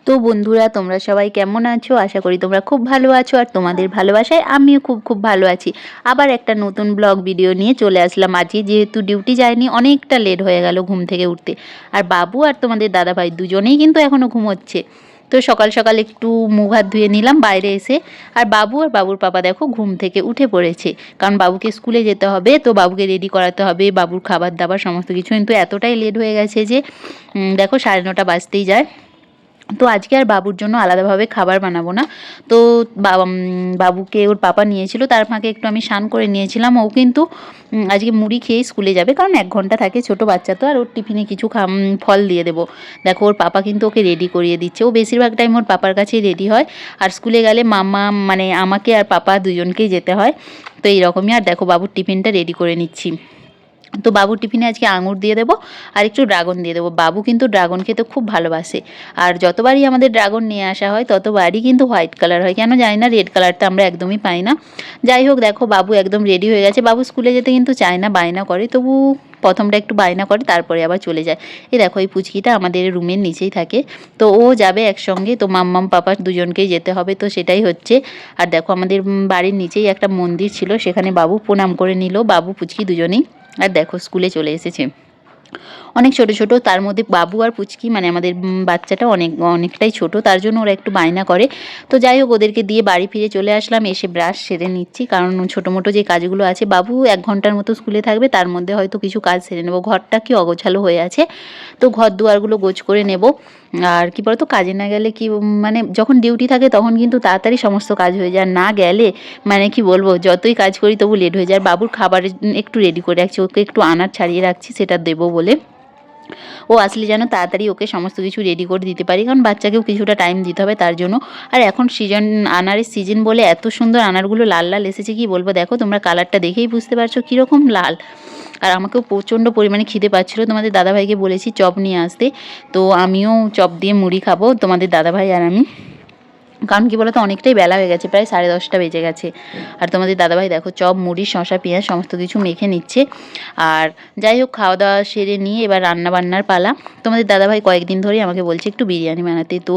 তো বন্ধুরা, তোমরা সবাই কেমন আছো? আশা করি তোমরা খুব ভালো আছো, আর তোমাদের ভালোবাসায় আমিও খুব খুব ভালো আছি। আবার একটা নতুন ব্লগ ভিডিও নিয়ে চলে আসলাম। আজকে যেহেতু ডিউটি যায়নি, অনেকটা লেট হয়ে গেল ঘুম থেকে উঠতে। আর বাবু আর তোমাদের দাদাভাই দুজনেই কিন্তু এখনো ঘুমোচ্ছে। তো সকাল সকাল একটু মুখ হাত ধুয়ে নিলাম বাইরে এসে। আর বাবু আর বাবুর পাপা দেখো ঘুম থেকে উঠে পড়েছে, কারণ বাবুকে স্কুলে যেতে হবে, তো বাবুকে রেডি করাতে হবে, বাবুর খাবার দাবার সমস্ত কিছু। কিন্তু এতটাই লেট হয়ে গেছে যে দেখো 9:30 বাজতেই যায়। তো আজকে আর বাবুর জন্য আলাদাভাবে খাবার বানাবো না। তো বাবুকে ওর পাপা নিয়েছিল, তার ফাঁকে একটু আমি স্নান করে নিয়েছিলাম। ও কিন্তু আজকে মুড়ি খেয়েই স্কুলে যাবে, কারণ 1 ঘন্টা থাকে, ছোট বাচ্চা তো। আর ওর টিফিনে কিছু ফল দিয়ে দেবো। দেখো ওর পাপা কিন্তু ওকে রেডি করিয়ে দিচ্ছে। ও বেশিরভাগ টাইম ওর পাপার কাছেই রেডি হয়। আর স্কুলে গেলে মামা মানে আমাকে আর পাপা দুজনকেই যেতে হয়। তো এইরকমই। আর দেখো বাবুর টিফিনটা রেডি করে নিচ্ছি। তো বাবুর টিফিনে আজকে আঙুর দিয়ে দেবো আর একটু ড্রাগন দিয়ে দেবো। বাবু কিন্তু ড্রাগন খেতে খুব ভালোবাসে। আর যতবারই আমাদের ড্রাগন নিয়ে আসা হয় ততবারই কিন্তু হোয়াইট কালার হয়, কেন জানি না, রেড কালারটা আমরা একদমই পাই না। যাই হোক, দেখো বাবু একদম রেডি হয়ে গেছে। বাবু স্কুলে যেতে কিন্তু চায় না, বায়না করে, তবু প্রথমটা একটু বায়না করে, তারপরে আবার চলে যায়। এই দেখো এই পুচকিটা আমাদের রুমের নিচেই থাকে। তো ও যাবে একসঙ্গে, তো মাম্মাম পাপা দুজনকেই যেতে হবে, তো সেটাই হচ্ছে। আর দেখো আমাদের বাড়ির নিচেই একটা মন্দির ছিল, সেখানে বাবু প্রণাম করে নিল, বাবু পুচকি দুজনেই। আর দেখো স্কুলে চলে এসেছে। অনেক ছোট ছোট, তার মধ্যে বাবু আর পুচকি মানে আমাদের বাচ্চাটা অনেকটাই ছোট, তার জন্য ওরা একটু বায়না করে। তো যাই হোক, ওদেরকে দিয়ে বাড়ি ফিরে চলে আসলাম। এসে ব্রাশ সেরে নিচ্ছি, কারণ ছোটো মোটো যে কাজগুলো আছে, বাবু 1 ঘন্টার মতো স্কুলে থাকবে, তার মধ্যে হয়তো কিছু কাজ সেরে নেবো। ঘরটা কি অগোছালো হয়ে আছে, তো ঘর দুয়ারগুলো গোছ করে নেব। আর কি বলতো, কাজে না গেলে কি মানে যখন ডিউটি থাকে তখন কিন্তু তাড়াতাড়ি সমস্ত কাজ হয়ে যায়, না গেলে মানে কি বলবো, যতই কাজ করি তবু লেট হয়ে যায়। আর বাবুর খাবারের একটু রেডি করে রাখছি, ওকে একটু আনার ছাড়িয়ে রাখছি, সেটা দেবো বলে। ও আসলে যেন তাড়াতাড়ি ওকে সমস্ত কিছু রেডি করে দিতে পারি, কারণ বাচ্চাকেও কিছুটা টাইম দিতে হবে তার জন্য। আর এখন আনারের সিজন বলে এত সুন্দর আনারগুলো লাল লাল এসেছে, কি বলবো। দেখো তোমরা কালারটা দেখেই বুঝতে পারছো কীরকম লাল। আর আমাকেও প্রচণ্ড পরিমাণে খিদে পাচ্ছিলো, তোমাদের দাদাভাইকে বলেছি চপ নিয়ে আসতে। তো আমিও চপ দিয়ে মুড়ি খাবো, তোমাদের দাদাভাই আর আমি। কারণ কি বলতো, অনেকটাই বেলা হয়ে গেছে, প্রায় 10:30 বেজে গেছে। আর তোমাদের দাদাভাই দেখো চপ মুড়ি শসা পেঁয়াজ সমস্ত কিছু মেখে নিচ্ছে। আর যাই হোক, খাওয়া দাওয়া সেরে নিয়ে এবার রান্না বান্নার পালা। তোমাদের দাদাভাই কয়েকদিন ধরেই আমাকে বলছে একটু বিরিয়ানি বানাতে, তো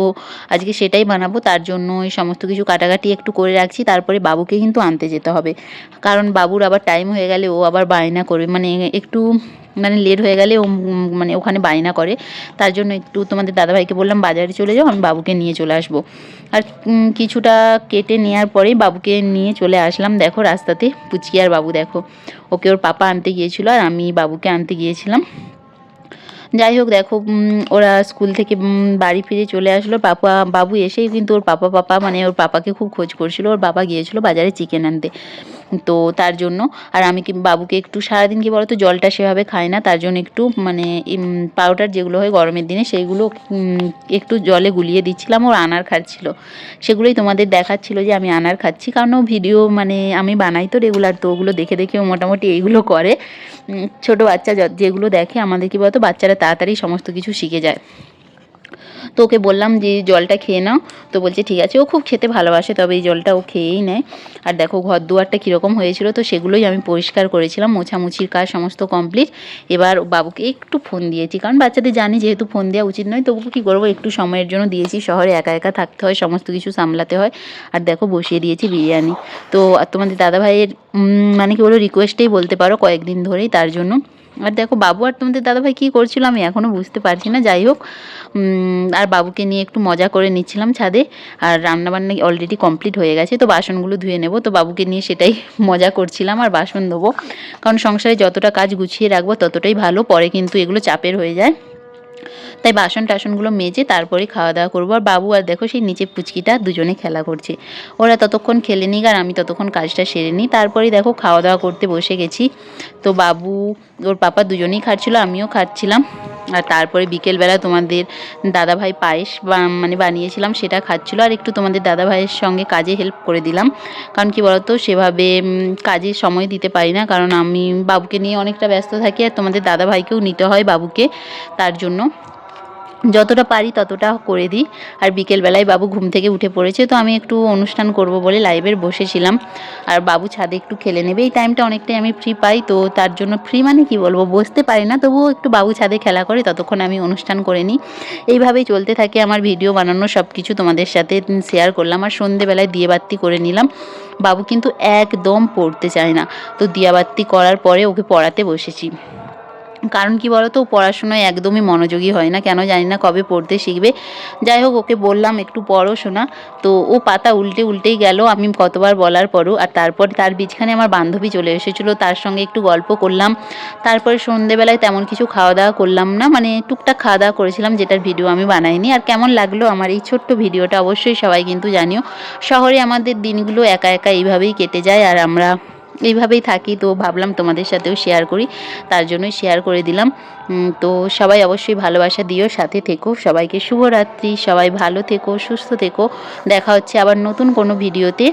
আজকে সেটাই বানাবো। তার জন্য এই সমস্ত কিছু কাটাকাটি একটু করে রাখছি, তারপরে বাবুকে কিন্তু আনতে যেতে হবে, কারণ বাবুর আবার টাইম হয়ে গেলে ও আবার বায়না করবে, মানে একটু মানে লেট হয়ে গেলে ও মানে ওখানে বায়না করে। তার জন্য একটু তোমাদের দাদাভাইকে বললাম বাজারে চলে যাও, আমি বাবুকে নিয়ে চলে আসবো। আর কিছুটা কেটে নেওয়ার পরেই বাবুকে নিয়ে চলে আসলাম। দেখো রাস্তাতে পুচকি আর বাবু, দেখো ওকে ওর পাপা আনতে গিয়েছিল আর আমি বাবুকে আনতে গিয়েছিলাম। যাই হোক, দেখো ওরা স্কুল থেকে বাড়ি ফিরে চলে আসলো। বাবু এসেই কিন্তু ওর পাপা মানে ওর পাপাকে খুব খোঁজ করছিল। ওর বাবা গিয়েছিল বাজারে চিকেন আনতে, তো তার জন্য। আর আমি বাবুকে একটু সারাদিন কি বলতো, জলটা সেভাবে খায় না, তার জন্য একটু মানে পাউডার যেগুলো হয় গরমের দিনে সেইগুলো একটু জলে গুলিয়ে দিচ্ছিলাম। ওর আনার খাচ্ছিল, সেগুলোই তোমাদের দেখাচ্ছিল যে আমি আনার খাচ্ছি, কারণ ও ভিডিও মানে আমি বানাই তো রেগুলার, তো ওগুলো দেখে দেখে ও মোটামুটি এইগুলো করে। ছোট বাচ্চা যেগুলো দেখে, আমাদের কি বলতো, বাচ্চারা তাড়াতাড়ি সমস্ত কিছু শিখে যায়। তো ওকে বললাম যে জলটা খেয়ে নাও, তো বলছে ঠিক আছে। ও খুব খেতে ভালোবাসে, তবে এই জলটা ও খেয়েই নেয়। আর দেখো ঘর দুয়ারটা কীরকম হয়েছিল, তো সেগুলোই আমি পরিষ্কার করেছিলাম, মোছামুছির কাজ সমস্ত কমপ্লিট। এবার বাবুকে একটু ফোন দিয়েছি, কারণ বাচ্চাদের জানি যেহেতু ফোন দেওয়া উচিত নয়, তবু কী করবো, একটু সময়ের জন্য দিয়েছি। শহরে একা একা থাকতে হয়, সমস্ত কিছু সামলাতে হয়। আর দেখো বসিয়ে দিয়েছি বিরিয়ানি। তো আর তোমাদের দাদাভাইয়ের মানে কি বলো, রিকোয়েস্টেই বলতে পারো, কয়েকদিন ধরেই, তার জন্য। আর দেখো বাবু আর তোমাদের দাদাভাই কী করছিল আমি এখনও বুঝতে পারছি না। যাই হোক, আর বাবুকে নিয়ে একটু মজা করে নিচ্ছিলাম ছাদে। আর রান্নাবান্না অলরেডি কমপ্লিট হয়ে গেছে, তো বাসনগুলো ধুয়ে নেব। তো বাবুকে নিয়ে সেটাই মজা করছিলাম, আর বাসন ধোবো, কারণ সংসারে যতটা কাজ গুছিয়ে রাখবো ততটাই ভালো, পরে কিন্তু এগুলো চাপের হয়ে যায়। তাই বাসন টাসনগুলো মেজে তারপরে খাওয়া দাওয়া করবো। আর বাবু আর দেখো সেই নিচে পুচকিটা দুজনে খেলা করছে। ওরা ততক্ষণ খেলে নিক আর আমি ততক্ষণ কাজটা সেরে নিই, তারপরেই দেখো খাওয়া দাওয়া করতে বসে গেছি। তো বাবু ওর পাপা দুজনেই খাচ্ছিলো, আমিও খাচ্ছিলাম। আর তারপরে বিকেলবেলা তোমাদের দাদাভাই পায়েস মানে বানিয়েছিলাম, সেটা খাচ্ছিলো। আর একটু তোমাদের দাদাভাইয়ের সঙ্গে কাজে হেল্প করে দিলাম, কারণ কি বলতো, সেভাবে কাজে সময় দিতে পারি না, কারণ আমি বাবুকে নিয়ে অনেকটা ব্যস্ত থাকি, আর তোমাদের দাদাভাইকেও নিতে হয় বাবুকে, তার জন্য। যতটা পারি ততটা করে দিই। আর বিকেলবেলায় বাবু ঘুম থেকে উঠে পড়েছে, তো আমি একটু অনুষ্ঠান করব বলে লাইভে বসেছিলাম। আর বাবু ছাদে একটু খেলে নেবে, এই টাইমটা অনেকটাই আমি ফ্রি পাই, তো তার জন্য ফ্রি মানে কি বলবো, বসতে পারি না, তবুও একটু বাবু ছাদে খেলা করে ততক্ষণ আমি অনুষ্ঠান করে নিই। এইভাবেই চলতে থাকে আমার ভিডিও বানানো, সব কিছু তোমাদের সাথে শেয়ার করলাম। আর সন্ধেবেলায় দিয়েবাতি করে নিলাম। বাবু কিন্তু একদম পড়তে চায় না, তো দিয়াবাতি করার পরে ওকে পড়াতে বসেছি। কারণ কি বলো তো, পড়াশোনায় একদমই মনোযোগী হয় না, কেন জানি না, কবে পড়তে শিখবে। যাই হোক, ওকে বললাম একটু পড়ো শোনা, তো ও পাতা উল্টেই গেল আমি কতবার বলার পরও। আর তারপর তার বিছখানে আমার বান্ধবী চলে এসেছিলো, তার সঙ্গে একটু গল্প করলাম। তারপরে সন্ধেবেলায় তেমন কিছু খাওয়া দাওয়া করলাম না, মানে টুকটাক খাওয়া দাওয়া করেছিলাম, যেটার ভিডিও আমি বানাইনি। আর কেমন লাগলো আমার এই ছোট্ট ভিডিওটা অবশ্যই সবাই কিন্তু জানিও। শহরে আমাদের দিনগুলো একা একা এইভাবেই কেটে যায়, আর আমরা এইভাবেই থাকি, তো ভাবলাম তোমাদের সাথেও শেয়ার করি, তার জন্যই শেয়ার করে দিলাম। তো সবাই অবশ্যই ভালোবাসা দিও, সাথে থেকো। সবাইকে শুভরাত্রি, সবাই ভালো থেকো, সুস্থ থেকো। দেখা হচ্ছে আবার নতুন কোনো ভিডিওতে।